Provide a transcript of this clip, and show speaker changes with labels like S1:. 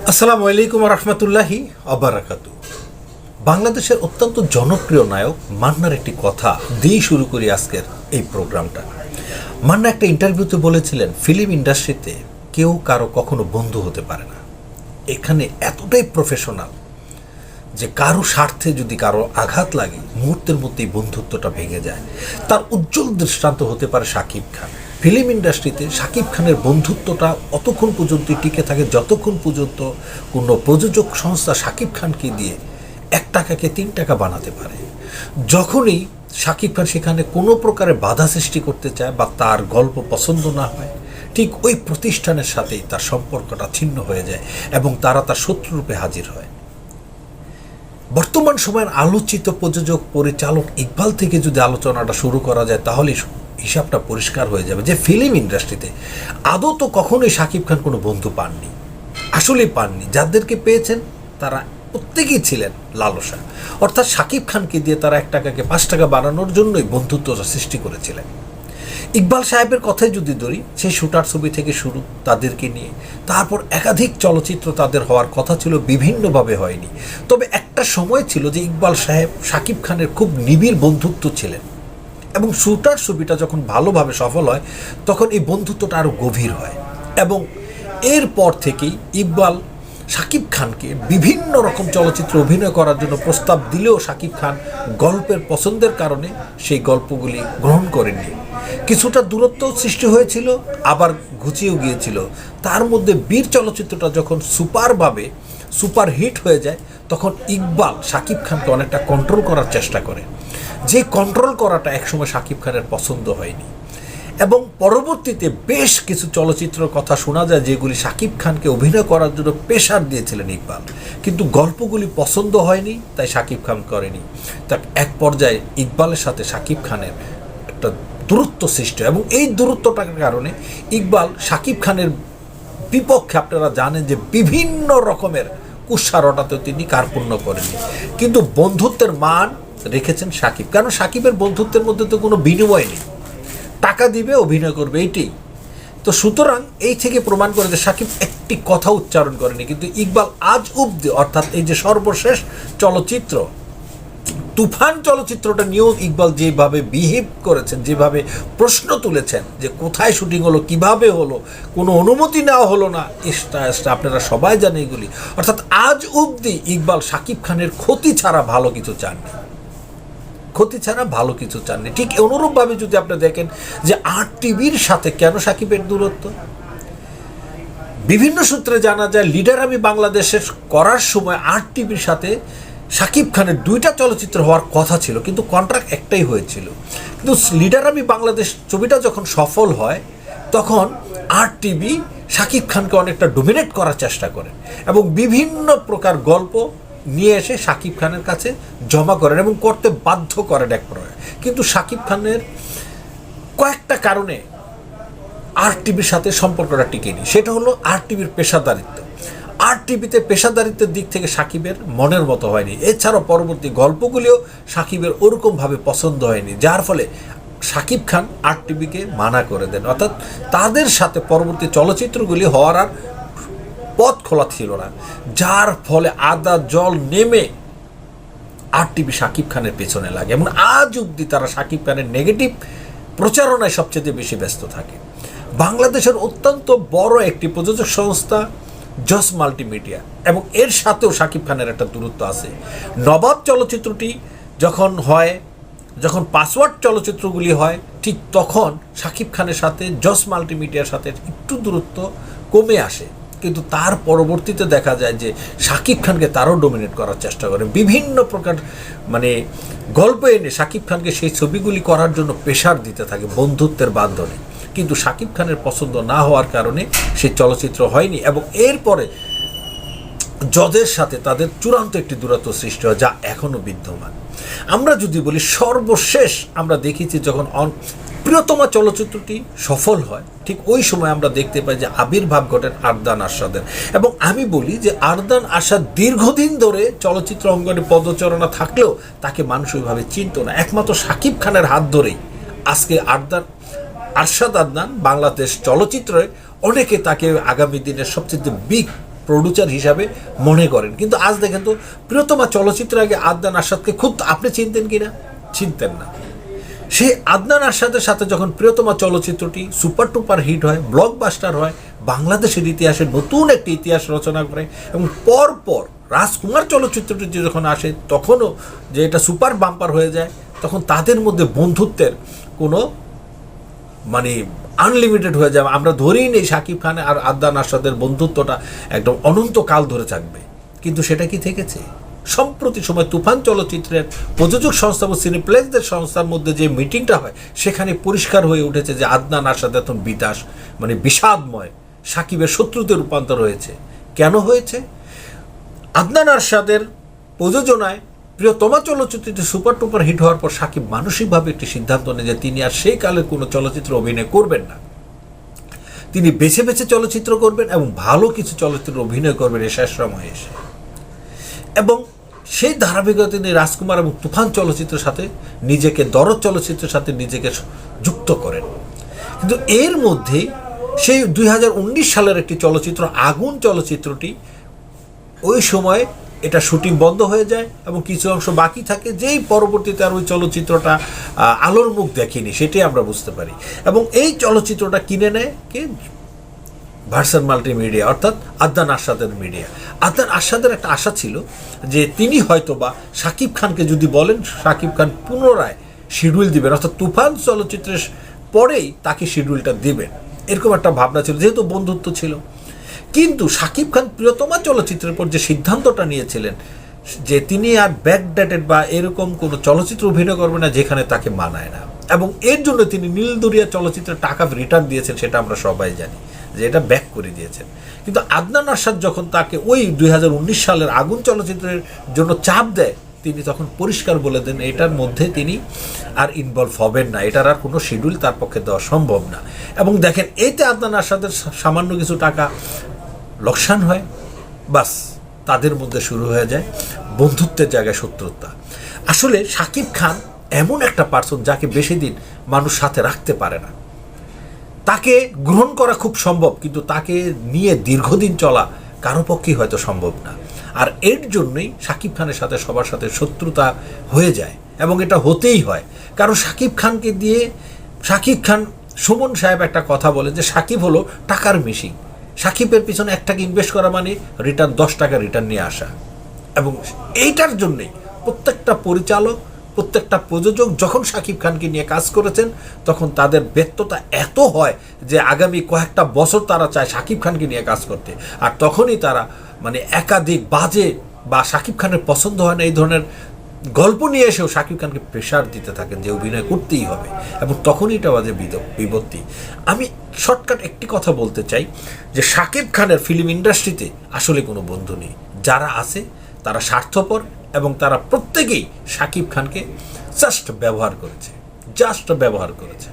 S1: আসসালামু আলাইকুম রহমতুল্লাহি আবারাকাতু। বাংলাদেশের অত্যন্ত জনপ্রিয় নায়ক মান্নার একটি কথা দিয়ে শুরু করি আজকের এই প্রোগ্রামটা। মান্না একটা ইন্টারভিউতে বলেছিলেন, ফিল্ম ইন্ডাস্ট্রিতে কেউ কারো কখনো বন্ধু হতে পারে না। এখানে এতটাই প্রফেশনাল যে কারো স্বার্থে যদি কারো আঘাত লাগে মুহূর্তের মধ্যেই বন্ধুত্বটা ভেঙে যায়। তার উজ্জ্বল দৃষ্টান্ত হতে পারে শাকিব খান। ফিল্ম ইন্ডাস্ট্রিতে শাকিব খানের বন্ধুত্বটা অতক্ষণ পর্যন্ত টিকে থাকে যতক্ষণ পর্যন্ত কোনো প্রযোজক সংস্থা শাকিব খানকে দিয়ে 1 টাকাকে 3 টাকা বানাতে পারে। যখনই শাকিব খান সেখানে কোনো প্রকারে বাধা সৃষ্টি করতে চায় বা তার গল্প পছন্দ না হয়, ঠিক ওই প্রতিষ্ঠানের সাথেই তার সম্পর্কটা ছিন্ন হয়ে যায় এবং তারা তার শত্রুরূপে হাজির হয়। বর্তমান সময়ের আলোচিত প্রযোজক পরিচালক ইকবাল থেকে যদি আলোচনাটা শুরু করা যায় তাহলে হিসাবটা পরিষ্কার হয়ে যাবে যে ফিল্ম ইন্ডাস্ট্রিতে আদৌ তো কখনোই শাকিব খান কোনো বন্ধু পাননি, আসলেই পাননি। যাদেরকে পেয়েছেন তারা প্রত্যেকেই ছিলেন লালসা, অর্থাৎ শাকিব খানকে দিয়ে তারা 1 টাকাকে 5 টাকা বানানোর জন্যই বন্ধুত্বটা সৃষ্টি করেছিলেন। ইকবাল সাহেবের কথাই যদি ধরি, সেই শুটার ছবি থেকে শুরু তাদেরকে নিয়ে, তারপর একাধিক চলচ্চিত্র তাদের হওয়ার কথা ছিল, বিভিন্নভাবে হয়নি। তবে একটা সময় ছিল যে ইকবাল সাহেব শাকিব খানের খুব নিবিড় বন্ধুত্ব ছিলেন এবং শুটার ছবিটা যখন ভালোভাবে সফল হয় তখন এই বন্ধুত্বটা আরও গভীর হয় এবং এরপর থেকেই ইকবাল শাকিব খানকে বিভিন্ন রকম চলচ্চিত্রে অভিনয় করার জন্য প্রস্তাব দিলেও শাকিব খান গল্পের পছন্দের কারণে সেই গল্পগুলি গ্রহণ করেননি। কিছুটা দূরত্ব সৃষ্টি হয়েছিল, আবার ঘুচিয়েও গিয়েছিল। তার মধ্যে বীর চলচ্চিত্রটা যখন সুপারহিট হয়ে যায় তখন ইকবাল শাকিব খানকে অনেকটা কন্ট্রোল করার চেষ্টা করে। যে কন্ট্রোল করাটা একসময় শাকিব খানের পছন্দ হয়নি এবং পরবর্তীতে বেশ কিছু চলচ্চিত্রের কথা শোনা যায় যেগুলি শাকিব খানকে অভিনয় করার জন্য প্রেশার দিয়েছিলেন ইকবাল, কিন্তু গল্পগুলি পছন্দ হয়নি, তাই শাকিব খান করেনি। তা এক পর্যায়ে ইকবালের সাথে শাকিব খানের একটা দূরত্ব সৃষ্টি হয় এবং এই দূরত্বটার কারণে ইকবাল শাকিব খানের বিপক্ষে, আপনারা জানেন যে বিভিন্ন রকমের কুৎসারটাতেও তিনি কার্পণ্য করেননি, কিন্তু বন্ধুত্বের মান রেখেছেন শাকিব। কারণ শাকিবের বন্ধুত্বের মধ্যে তো কোনো বিনিময় নেই, টাকা দিবে অভিনয় করবে, এইটাই তো। সুতরাং এই থেকে প্রমাণ করে যে শাকিব একটি কথা উচ্চারণ করেনি, কিন্তু ইকবাল আজ অব্দি, অর্থাৎ এই যে সর্বশেষ চলচ্চিত্র তুফান চলচ্চিত্রটা নিয়েও ইকবাল যেভাবে বিহেভ করেছেন, যেভাবে প্রশ্ন তুলেছেন যে কোথায় শুটিং হলো, কিভাবে হলো, কোনো অনুমতি নেওয়া হলো না, আপনারা সবাই জানেন এগুলি। অর্থাৎ আজ অবধি ইকবাল শাকিব খানের ক্ষতি ছাড়া ভালো কিছু চাননি। ঠিক অনুরূপভাবে যদি আপনি দেখেন যে RTV সাথে কেন শাকিবের দূরত্ব, বিভিন্ন সূত্রে জানা যায় লিডার আমি বাংলাদেশের করার সময় RTVর সাথে শাকিব খানের 2টা চলচ্চিত্র হওয়ার কথা ছিল, কিন্তু কন্ট্রাক্ট একটাই হয়েছিল। কিন্তু লিডার আমি বাংলাদেশ ছবিটা যখন সফল হয় তখন RTV শাকিব খানকে অনেকটা ডোমিনেট করার চেষ্টা করে এবং বিভিন্ন প্রকার গল্প নিয়ে এসে শাকিব খানের কাছে জমা করেন এবং করতে বাধ্য করেন এক প্রকার। কিন্তু শাকিব খানের কয়েকটা কারণে RTVর সাথে সম্পর্কটা টিকেনি। সেটা হলো RTVর পেশাদারিত্ব। RTVতে পেশাদারিত্বের দিক থেকে শাকিবের মনের মতো হয়নি। এছাড়াও পরবর্তী গল্পগুলিও শাকিবের ওরকমভাবে পছন্দ হয়নি, যার ফলে শাকিব খান RTVকে মানা করে দেন, অর্থাৎ তাদের সাথে পরবর্তী চলচ্চিত্রগুলি হওয়ার আর পথ খোলা ছিল না, যার ফলে আদা জল নেমে RTV শাকিব খানের পেছনে লাগে এবং আজ অবধি তারা শাকিব খানের নেগেটিভ প্রচারণায় সবচেয়ে বেশি ব্যস্ত থাকে। বাংলাদেশের অত্যন্ত বড় একটি প্রযোজক সংস্থা জস মাল্টিমিডিয়া এবং এর সাথেও শাকিব খানের একটা দূরত্ব আছে। নবাব চলচ্চিত্রটি যখন পাসওয়ার্ড চলচ্চিত্রগুলি হয়, ঠিক তখন শাকিব খানের সাথে জস মাল্টিমিডিয়ার সাথে একটু দূরত্ব কমে আসে, কিন্তু তার পরবর্তীতে দেখা যায় যে শাকিব খানকে তারও ডোমিনেট করার চেষ্টা করে, বিভিন্ন প্রকার গল্প এনে শাকিব খানকে সেই ছবিগুলি করার জন্য প্রেশার দিতে থাকে বন্ধুত্বের বান্ধনে। কিন্তু শাকিব খানের পছন্দ না হওয়ার কারণে সেই চলচ্চিত্র হয়নি এবং এরপরে জজের সাথে তাদের চূড়ান্ত একটি দূরত্ব সৃষ্টি হয়, যা এখনও বিদ্যমান। আমরা যদি বলি সর্বশেষ আমরা দেখেছি যখন প্রিয়তমা চলচ্চিত্রটি সফল হয়, ঠিক ওই সময় আমরা দেখতে পাই যে আবির্ভাব ঘটেন আরদান আরশাদের। এবং আমি বলি যে আরদান আরশাদ দীর্ঘদিন ধরে চলচ্চিত্র অঙ্গনে পদচারণা থাকলেও তাকে মানুষ ওইভাবে চিনত না। একমাত্র শাকিব খানের হাত ধরেই আজকে আরশাদ আদনান বাংলাদেশ চলচ্চিত্রে অনেকে তাকে আগামী দিনের সবচেয়ে বিগ প্রডিউসার হিসাবে মনে করেন। কিন্তু আজ দেখেন তো, প্রিয়তমা চলচ্চিত্রের আগে আদনান আরশাদকে খুব আপনি চিনতেন কিনা? চিনতেন না। সেই আদনান আরশাদের সাথে যখন প্রিয়তমা চলচ্চিত্রটি সুপার টুপার হিট হয়, ব্লকবাস্টার হয়, বাংলাদেশের ইতিহাসে নতুন একটি ইতিহাস রচনা করে, এবং পরপর রাজকুমার চলচ্চিত্রটি যখন আসে তখনও যে এটা সুপার বাম্পার হয়ে যায়, তখন তাদের মধ্যে বন্ধুত্বের কোনো মানে আনলিমিটেড হয়ে যাবে। আমরা ধরেই নেই শাকিব খান আর আদনান আরশাদের বন্ধুত্বটা একদম অনন্তকাল ধরে থাকবে, কিন্তু সেটা কি থেকেছে? সম্প্রতি সময় তুফান চলচ্চিত্রের প্রযোজক সংস্থা ও সিনেপ্লেক্সদের সংস্থার মধ্যে যে মিটিংটা হয়, সেখানে পরিষ্কার হয়ে উঠেছে যে আদনান আরশাদ এখন বিতাস মানে বিষাদময় শাকিবের শত্রুতে রূপান্তর হয়েছে। কেন হয়েছে? আদনান আরশাদের প্রযোজনায় প্রিয়তমা চলচ্চিত্রটি সুপার টুপার হিট হওয়ার পর শাকিব মানসিকভাবে একটি সিদ্ধান্ত নেয় যে তিনি আর সেই কালের কোনো চলচ্চিত্রে অভিনয় করবেন না। তিনি বেছে বেছে চলচ্চিত্র করবেন এবং ভালো কিছু চলচ্চিত্রে অভিনয় করবেন এই শেষ সময়ে এসে। এবং সেই ধারাবাহিকতা তিনি রাজকুমার এবং তুফান চলচ্চিত্রের সাথে নিজেকে, দরদ চলচ্চিত্রের সাথে নিজেকে যুক্ত করেন। কিন্তু এর মধ্যেই সেই 2019 সালের একটি চলচ্চিত্র আগুন চলচ্চিত্রটি, ওই সময় এটা শুটিং বন্ধ হয়ে যায় এবং কিছু অংশ বাকি থাকে, যেই পরবর্তীতে আর ওই চলচ্চিত্রটা আলোর মুখ দেখেনি, সেটাই আমরা বুঝতে পারি। এবং এই চলচ্চিত্রটা কিনে নেয় কে? ভার্সান মাল্টিমিডিয়া, অর্থাৎ আদনান আরশাদের মিডিয়া। আদনান আরশাদের একটা আশা ছিল যে তিনি হয়তোবা শাকিব খানকে যদি বলেন, শাকিব খান পুনরায় শিডিউল দিবেন, অর্থাৎ তুফান চলচ্চিত্রের পরেই তাকে শিডিউলটা দিবেন, এরকম একটা ভাবনা ছিল, যেহেতু বন্ধুত্ব ছিল। কিন্তু শাকিব খান প্রিয়তমা চলচ্চিত্রের পর যে সিদ্ধান্তটা নিয়েছিলেন যে তিনি আর ব্যাকডেটেড বা এরকম কোনো চলচ্চিত্র অভিনয় করবেন না যেখানে তাকে মানায় না, এবং এর জন্য তিনি নীলদরিয়া চলচ্চিত্রের টাকা রিটার্ন দিয়েছেন, সেটা আমরা সবাই জানি যে এটা ব্যাক করে দিয়েছেন। কিন্তু আদনান আরশাদ যখন তাকে ওই 2019 সালের আগুন চলচ্চিত্রের জন্য চাপ দেয়, তিনি তখন পরিষ্কার বলে দেন এটার মধ্যে তিনি আর ইনভলভ হবেন না, এটার আর কোনো শিডিউল তার পক্ষে দেওয়া সম্ভব না। এবং দেখেন, এতে আদনান আরশাদের সামান্য কিছু টাকা লোকসান হয়, বাস তাদের মধ্যে শুরু হয়ে যায় বন্ধুত্বের জায়গায় শত্রুতা। আসলে শাকিব খান এমন একটা পার্সন যাকে বেশি দিন মানুষ সাথে রাখতে পারে না। তাকে গ্রহণ করা খুব সম্ভব, কিন্তু তাকে নিয়ে দীর্ঘদিন চলা কারো পক্ষেই হয়তো সম্ভব না। আর এর জন্যই শাকিব খানের সাথে সবার সাথে শত্রুতা হয়ে যায়, এবং এটা হতেই হয়। কারণ শাকিব খানকে দিয়ে, শাকিব খান, সুমন সাহেব একটা কথা বলে যে শাকিব হলো টাকার মেশিন। শাকিবের পিছনে 1 টাকা ইনভেস্ট করা মানে রিটার্ন 10 টাকা রিটার্ন নিয়ে আসা। এবং এইটার জন্যেই প্রত্যেকটা পরিচালক, প্রত্যেকটা প্রযোজক যখন শাকিব খানকে নিয়ে কাজ করেছেন, তখন তাদের ব্যর্থতা এত হয় যে আগামী কয়েকটা বছর তারা চায় শাকিব খানকে নিয়ে কাজ করতে। আর তখনই তারা মানে একাধিক বাজে বা শাকিব খানের পছন্দ হয় না এই ধরনের গল্প নিয়ে এসেও শাকিব খানকে প্রেশার দিতে থাকেন যে অভিনয় করতেই হবে, এবং তখনই এটা বাজে বিপত্তি। আমি শর্টকাট একটি কথা বলতে চাই যে শাকিব খানের ফিল্ম ইন্ডাস্ট্রিতে আসলে কোনো বন্ধু নেই। যারা আছে তারা স্বার্থপর, এবং তারা প্রত্যেকেই শাকিব খানকে জাস্ট ব্যবহার করেছে।